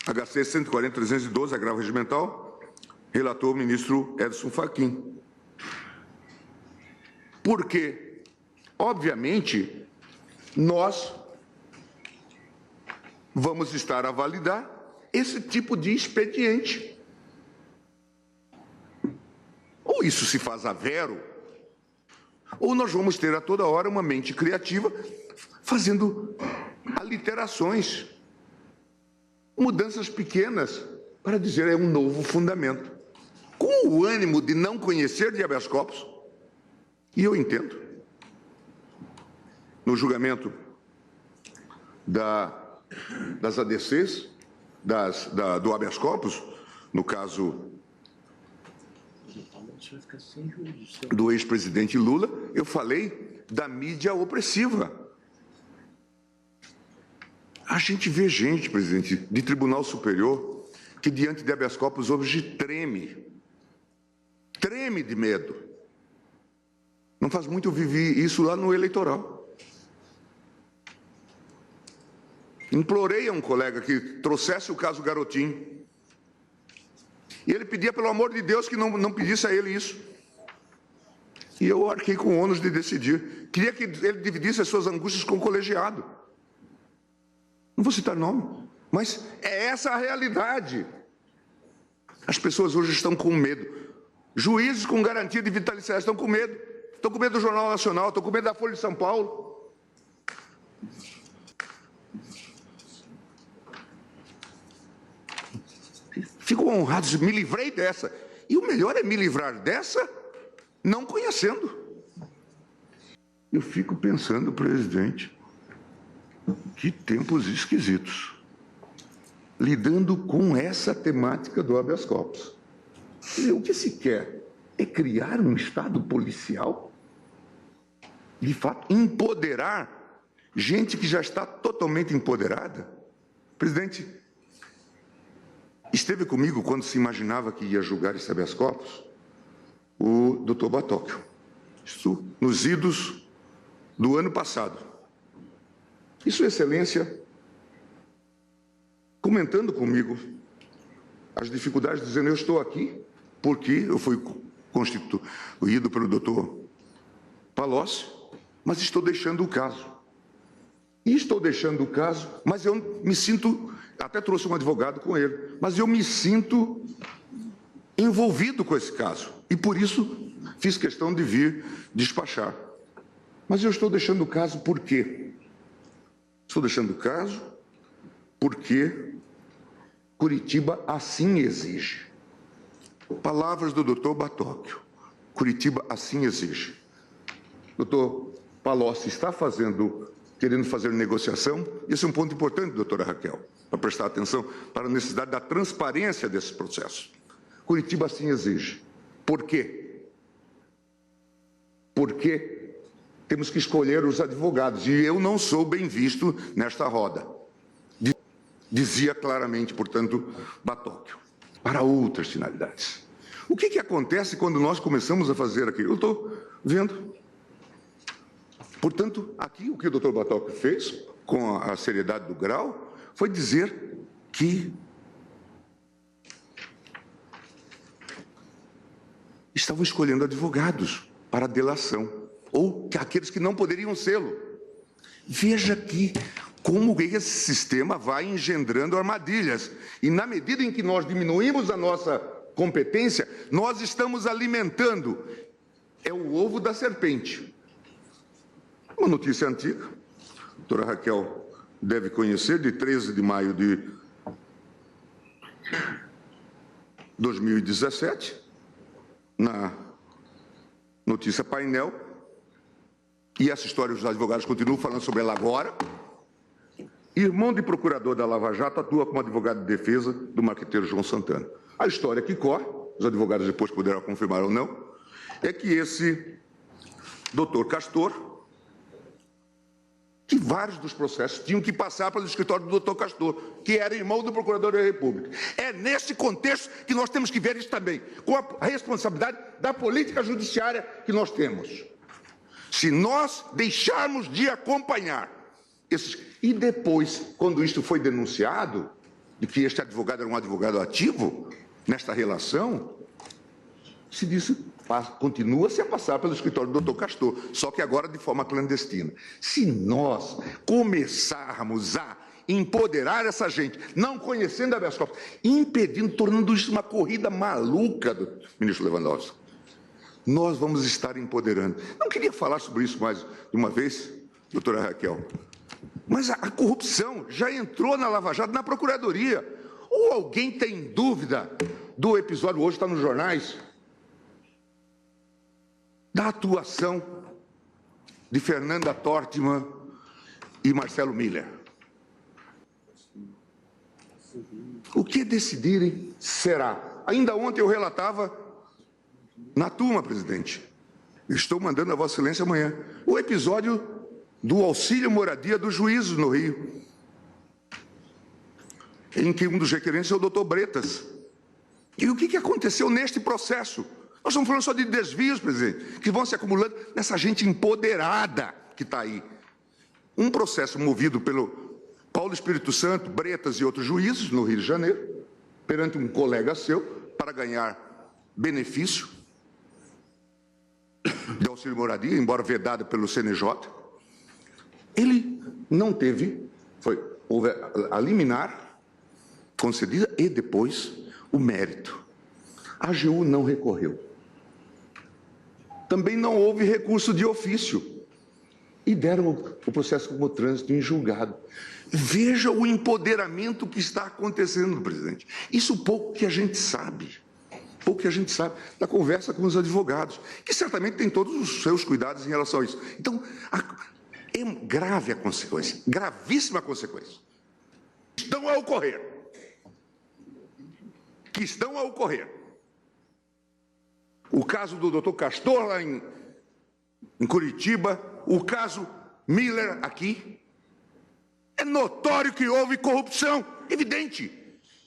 HC 140.312, agravo regimental, relator o ministro Edson Fachin. Porque, obviamente, nós vamos estar a validar esse tipo de expediente. Ou isso se faz a vero, ou nós vamos ter a toda hora uma mente criativa fazendo aliterações, mudanças pequenas, para dizer é um novo fundamento. Com o ânimo de não conhecer de habeas corpus, e eu entendo. No julgamento das ADCs, do habeas corpus, no caso do ex-presidente Lula, eu falei da mídia opressiva. A gente vê gente, presidente, de Tribunal Superior, que diante de habeas corpus hoje treme de medo. Não faz muito eu vivi isso lá no eleitoral. Implorei a um colega que trouxesse o caso Garotinho. E ele pedia, pelo amor de Deus, que não pedisse a ele isso. E eu arquei com o ônus de decidir. Queria que ele dividisse as suas angústias com o colegiado. Não vou citar nome, mas é essa a realidade. As pessoas hoje estão com medo. Juízes com garantia de vitaliciar estão com medo. Estão com medo do Jornal Nacional, estão com medo da Folha de São Paulo. Fico honrado, me livrei dessa. E o melhor é me livrar dessa não conhecendo. Eu fico pensando, presidente, que tempos esquisitos, lidando com essa temática do habeas corpus. O que se quer é criar um Estado policial, de fato, empoderar gente que já está totalmente empoderada. Presidente, esteve comigo quando se imaginava que ia julgar esse habeas corpus o doutor Batóquio. Isso nos idos do ano passado. E Sua Excelência, comentando comigo as dificuldades, dizendo, eu estou aqui porque eu fui constituído pelo doutor Palocci, mas estou deixando o caso. E estou deixando o caso, mas eu me sinto, até trouxe um advogado com ele, mas eu me sinto envolvido com esse caso. E por isso fiz questão de vir despachar. Mas eu estou deixando o caso por quê? Estou deixando o caso porque Curitiba assim exige. Palavras do doutor Batóquio. Curitiba assim exige. Doutor Palocci está querendo fazer negociação. Esse é um ponto importante, doutora Raquel, para prestar atenção para a necessidade da transparência desse processo. Curitiba assim exige. Por quê? Porque temos que escolher os advogados, e eu não sou bem visto nesta roda. Dizia claramente, portanto, Batóquio, para outras finalidades. O que acontece quando nós começamos a fazer aquilo? Eu estou vendo. Portanto, aqui o que o doutor Batóquio fez, com a seriedade do grau, foi dizer que estavam escolhendo advogados para delação, ou aqueles que não poderiam sê-lo. Veja aqui como esse sistema vai engendrando armadilhas. E na medida em que nós diminuímos a nossa competência, nós estamos alimentando. É o ovo da serpente. Uma notícia antiga, a doutora Raquel deve conhecer, de 13 de maio de 2017, na notícia painel, e essa história os advogados continuam falando sobre ela agora. Irmão de procurador da Lava Jato atua como advogado de defesa do marqueteiro João Santana. A história que corre, os advogados depois poderão confirmar ou não, é que esse doutor Castor, que vários dos processos tinham que passar pelo escritório do doutor Castor, que era irmão do procurador da República. É nesse contexto que nós temos que ver isso também, com a responsabilidade da política judiciária que nós temos. Se nós deixarmos de acompanhar esses... E depois, quando isto foi denunciado, de que este advogado era um advogado ativo nesta relação, se disse, continua-se a passar pelo escritório do Dr. Castor, só que agora de forma clandestina. Se nós começarmos a empoderar essa gente, não conhecendo a habeas corpus, impedindo, tornando isso uma corrida maluca do ministro Lewandowski, nós vamos estar empoderando. Não queria falar sobre isso mais de uma vez, doutora Raquel, mas a corrupção já entrou na Lava Jato, na Procuradoria. Ou alguém tem dúvida do episódio, hoje está nos jornais, da atuação de Fernanda Tortman e Marcelo Miller? O que decidirem será. Ainda ontem eu relatava na turma, presidente, estou mandando a Vossa Excelência amanhã, o episódio do auxílio moradia dos juízes no Rio, em que um dos requerentes é o doutor Bretas. E o que aconteceu neste processo? Nós estamos falando só de desvios, presidente, que vão se acumulando nessa gente empoderada que está aí. Um processo movido pelo Paulo Espírito Santo, Bretas e outros juízes no Rio de Janeiro, perante um colega seu, para ganhar benefício de auxílio moradia, embora vedado pelo CNJ. Ele não teve, houve a liminar concedida e depois o mérito. A AGU não recorreu. Também não houve recurso de ofício e deram o processo como trânsito em julgado. Veja o empoderamento que está acontecendo, presidente. Isso pouco que a gente sabe. Pouco que a gente sabe da conversa com os advogados, que certamente têm todos os seus cuidados em relação a isso. Então, é grave a consequência, gravíssima a consequência. Estão a ocorrer. O caso do doutor Castor, lá em Curitiba, o caso Miller aqui. É notório que houve corrupção, evidente.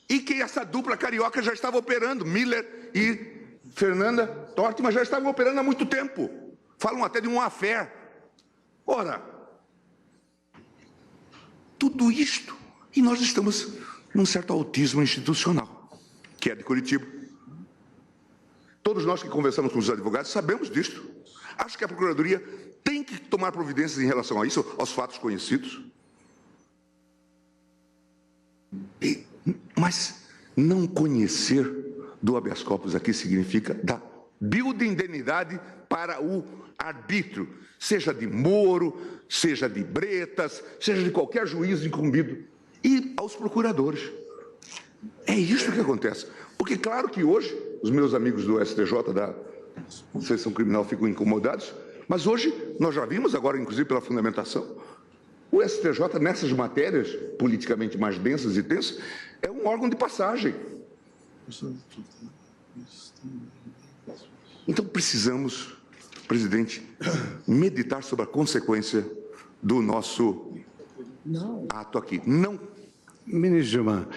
E que essa dupla carioca já estava operando, Miller e Fernanda Tortman já estavam operando há muito tempo. Falam até de um affair. Ora, tudo isto, e nós estamos num certo autismo institucional, que é de Curitiba. Todos nós que conversamos com os advogados sabemos disto. Acho que a Procuradoria tem que tomar providências em relação a isso, aos fatos conhecidos. Mas não conhecer do habeas corpus aqui significa dar build indeniidade para o arbítrio, seja de Moro, seja de Bretas, seja de qualquer juiz incumbido, e aos procuradores. É isso que acontece. Porque, claro que hoje, os meus amigos do STJ, da Seção Criminal, ficam incomodados, mas hoje, nós já vimos, agora inclusive pela fundamentação, o STJ, nessas matérias politicamente mais densas e tensas, é um órgão de passagem. Então, precisamos, presidente, meditar sobre a consequência do nosso ato aqui. Não. Ministro Gilmar,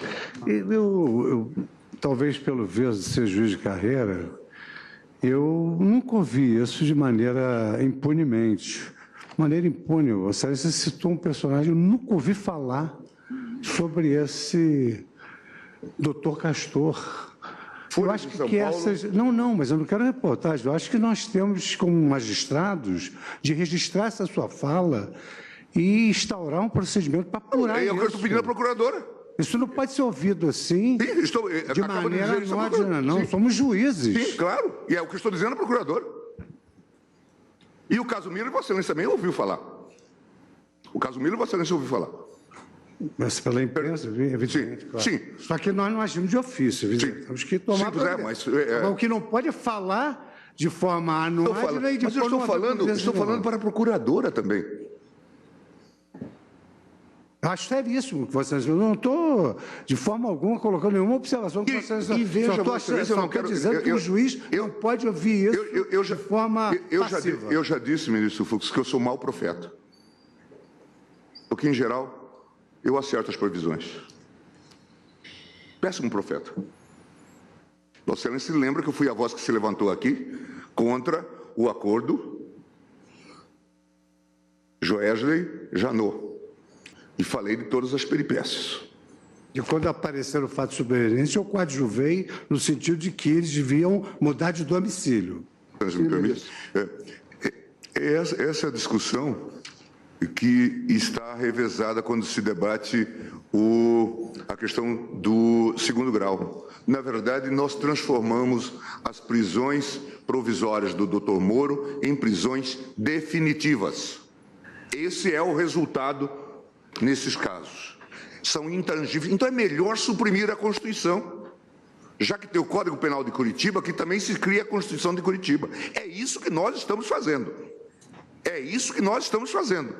talvez pelo viés de ser juiz de carreira, eu nunca ouvi isso de maneira impunemente. Maneira impune. Você citou um personagem, eu nunca ouvi falar sobre esse doutor Castor. Eu acho que essas... Não, mas eu não quero reportagem. Eu acho que nós temos, como magistrados, de registrar essa sua fala e instaurar um procedimento para apurar isso. É o que eu estou pedindo à procuradora. Isso não pode ser ouvido assim, de maneira anódina, não. Sim. Somos juízes. Sim, claro. E é o que eu estou dizendo à procuradora. E o caso Miller, Vossa Excelência também ouviu falar. O caso Miller, Vossa Excelência ouviu falar. Mas pela imprensa, evidentemente, sim, claro. Sim. Só que nós não agimos de ofício, evidentemente. Sim. Temos que tomar... O que não pode é falar de forma anódina e de mas forma... Mas eu estou falando para a procuradora também. Acho seríssimo que vocês... Eu não estou, de forma alguma, colocando nenhuma observação que vocês... E veja, só estou dizendo que o juiz não pode ouvir isso de forma passiva. Eu já disse, ministro Fux, que eu sou mau profeta. Porque, em geral, eu acerto as previsões. Péssimo profeta. Vossa Excelência se lembra que eu fui a voz que se levantou aqui contra o acordo Joesley-Janot. E falei de todas as peripécias. De quando apareceram o fato de sobrevivência, eu coadjuvei no sentido de que eles deviam mudar de domicílio. Me permite? Essa é a discussão que está revezada quando se debate a questão do segundo grau. Na verdade, nós transformamos as prisões provisórias do Dr. Moro em prisões definitivas. Esse é o resultado nesses casos. São intangíveis. Então é melhor suprimir a Constituição, já que tem o Código Penal de Curitiba, que também se cria a Constituição de Curitiba. É isso que nós estamos fazendo. É isso que nós estamos fazendo.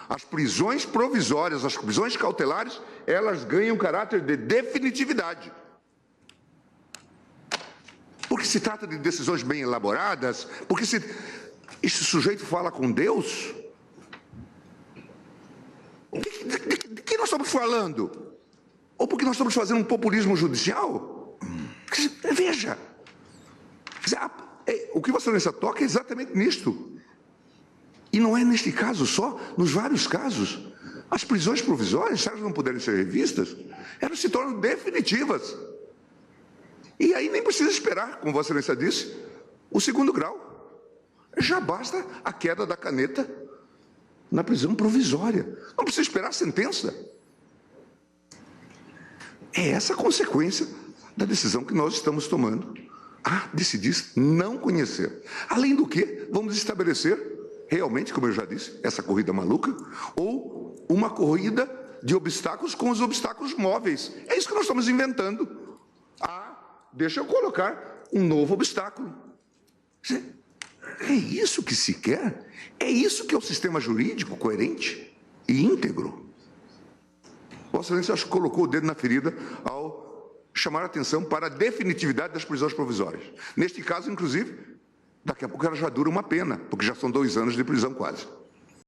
As prisões provisórias, as prisões cautelares, elas ganham caráter de definitividade. Porque se trata de decisões bem elaboradas, porque se esse sujeito fala com Deus, de que nós estamos falando? Ou porque nós estamos fazendo um populismo judicial? Veja, o que Vossa Excelência toca é exatamente nisto. E não é neste caso só, nos vários casos. As prisões provisórias, se elas não puderem ser revistas, elas se tornam definitivas. E aí nem precisa esperar, como Vossa Excelência disse, o segundo grau. Já basta a queda da caneta na prisão provisória. Não precisa esperar a sentença. É essa a consequência da decisão que nós estamos tomando. Decidir não conhecer. Além do que, vamos estabelecer realmente, como eu já disse, essa corrida maluca, ou uma corrida de obstáculos com os obstáculos móveis. É isso que nós estamos inventando. Deixa eu colocar um novo obstáculo. É isso que se quer? É isso que é o sistema jurídico coerente e íntegro? Vossa Excelência, acho que colocou o dedo na ferida ao chamar a atenção para a definitividade das prisões provisórias. Neste caso, inclusive, daqui a pouco ela já dura uma pena, porque já são 2 anos de prisão quase.